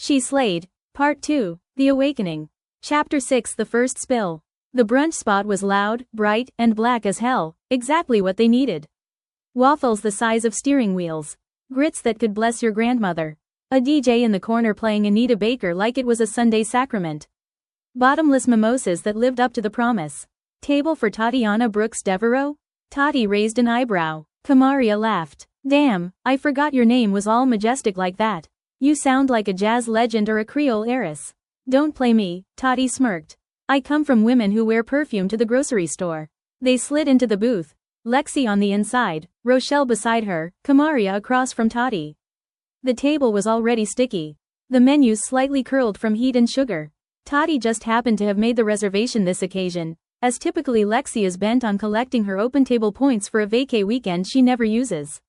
She Slayed, Part 2, The Awakening. Chapter 6 The First Spill. The brunch spot was loud, bright, and black as hell, exactly what they needed. Waffles the size of steering wheels. Grits that could bless your grandmother. A DJ in the corner playing Anita Baker like it was a Sunday sacrament. Bottomless mimosas that lived up to the promise. Table for Tatiana Brooks Devereaux? Tati raised an eyebrow. Kamaria laughed. Damn, I forgot your name was all majestic like that. You sound like a jazz legend or a Creole heiress. Don't play me, Tati smirked. I come from women who wear perfume to the grocery store. They slid into the booth. Lexi on the inside, Rochelle beside her, Kamaria across from Tati. The table was already sticky. The menus slightly curled from heat and sugar. Tati just happened to have made the reservation this occasion, as typically Lexi is bent on collecting her open table points for a vacay weekend she never uses.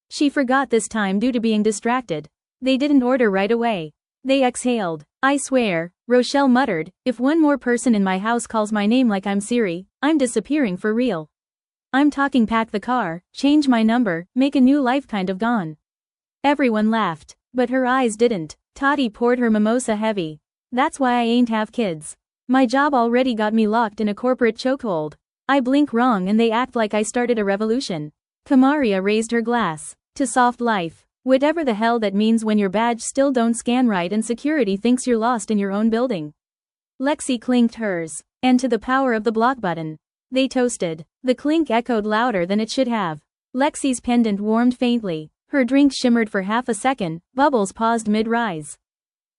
She forgot this time due to being distracted. They didn't order right away. They exhaled. I swear, Rochelle muttered, if one more person in my house calls my name like I'm Siri, I'm disappearing for real. I'm talking pack the car, change my number, make a new life kind of gone. Everyone laughed, but her eyes didn't. Tati poured her mimosa heavy. That's why I ain't have kids. My job already got me locked in a corporate chokehold. I blink wrong and they act like I started a revolution. Kamaria raised her glass. To soft life. Whatever the hell that means when your badge still don't scan right and security thinks you're lost in your own building. Lexi clinked hers. And to the power of the block button. They toasted. The clink echoed louder than it should have. Lexi's pendant warmed faintly. Her drink shimmered for half a second, bubbles paused mid-rise.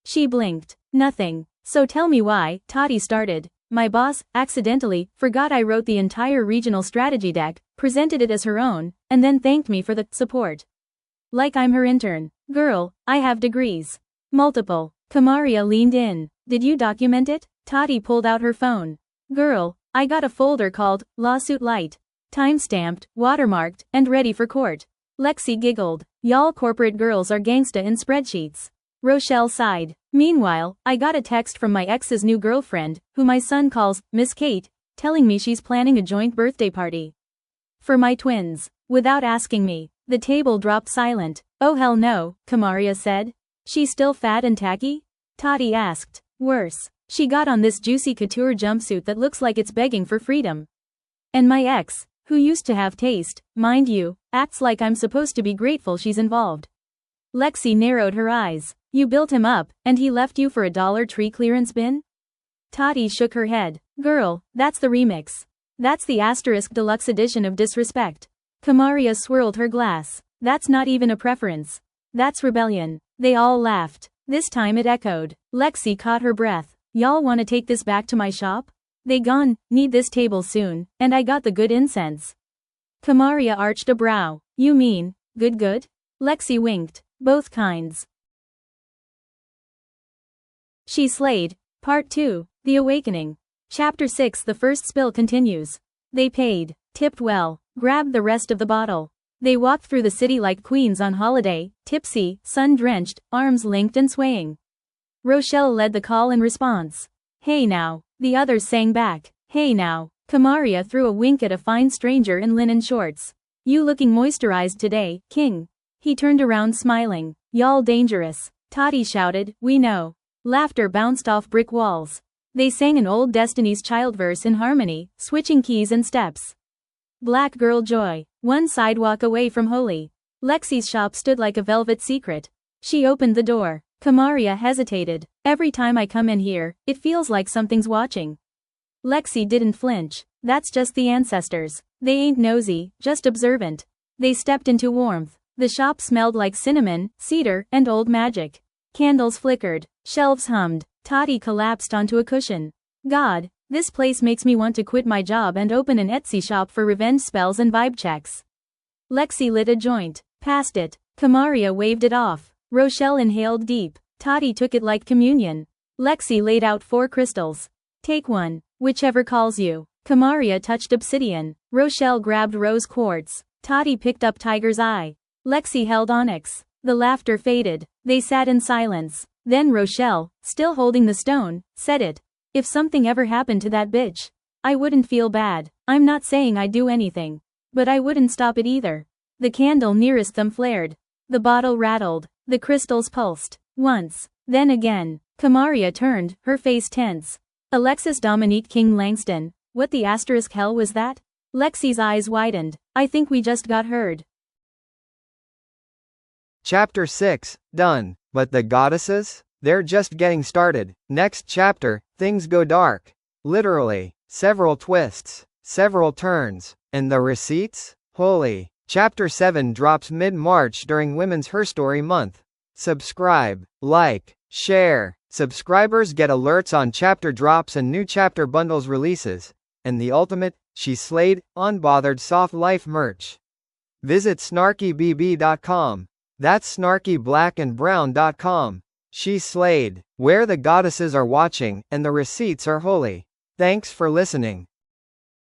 She blinked. Nothing. So tell me why, Tati started. My boss, accidentally, forgot I wrote the entire regional strategy deck, presented it as her own, and then thanked me for the support. Like I'm her intern. Girl, I have degrees. Multiple. Kamaria leaned in. Did you document it? Tati pulled out her phone. Girl, I got a folder called Lawsuit Light. Time-stamped, watermarked, and ready for court. Lexi giggled. Y'all corporate girls are gangsta in spreadsheets. Rochelle sighed. Meanwhile, I got a text from my ex's new girlfriend, who my son calls Miss Kate, telling me she's planning a joint birthday party. For my twins. Without asking me. The table dropped silent. Oh hell no, Kamaria said. She's still fat and tacky? Tati asked. Worse. She got on this juicy couture jumpsuit that looks like it's begging for freedom. And my ex, who used to have taste, mind you, acts like I'm supposed to be grateful she's involved. Lexi narrowed her eyes. You built him up, and he left you for a Dollar Tree clearance bin? Tati shook her head. Girl, that's the remix. That's the asterisk deluxe edition of disrespect. Kamaria swirled her glass. That's not even a preference. That's rebellion. They all laughed. This time it echoed. Lexi caught her breath. Y'all wanna take this back to my shop? They gone, need this table soon, and I got the good incense. Kamaria arched a brow. You mean, good? Lexi winked. Both kinds. She Slayed, Part 2, The Awakening. Chapter 6 The First Spill continues. They paid, tipped well, grabbed the rest of the bottle. They walked through the city like queens on holiday, tipsy, sun-drenched, arms linked and swaying. Rochelle led the call and response. Hey now, the others sang back. Hey now. Kamaria threw a wink at a fine stranger in linen shorts. You looking moisturized today, King. He turned around smiling. Y'all dangerous. Tati shouted, we know. Laughter bounced off brick walls. They sang an old Destiny's Child verse in harmony, switching keys and steps. Black Girl Joy. One sidewalk away from Holy. Lexi's shop stood like a velvet secret. She opened the door. Kamaria hesitated. Every time I come in here, it feels like something's watching. Lexi didn't flinch. That's just the ancestors. They ain't nosy, just observant. They stepped into warmth. The shop smelled like cinnamon, cedar, and old magic. Candles flickered. Shelves hummed. Tati collapsed onto a cushion. God, this place makes me want to quit my job and open an Etsy shop for revenge spells and vibe checks. Lexi lit a joint. Passed it. Kamaria waved it off. Rochelle inhaled deep. Tati took it like communion. Lexi laid out 4 crystals. Take one. Whichever calls you. Kamaria touched obsidian. Rochelle grabbed rose quartz. Tati picked up tiger's eye. Lexi held onyx. The laughter faded. They sat in silence. Then Rochelle, still holding the stone, said it. If something ever happened to that bitch, I wouldn't feel bad. I'm not saying I'd do anything. But I wouldn't stop it either. The candle nearest them flared. The bottle rattled. The crystals pulsed. Once. Then again. Kamaria turned, her face tense. Alexis Dominique King Langston, what the asterisk hell was that? Lexi's eyes widened. I think we just got heard. Chapter 6, done. But the goddesses? They're just getting started. Next chapter, things go dark. Literally. Several twists. Several turns. And the receipts? Holy. Chapter 7 drops mid-March during Women's Her Story Month. Subscribe, like, share. Subscribers get alerts on chapter drops and new chapter bundles releases. And the ultimate, she's slayed, unbothered soft life merch. Visit snarkybb.com. That's snarkyblackandbrown.com. She's slayed, where the goddesses are watching, and the receipts are holy. Thanks for listening.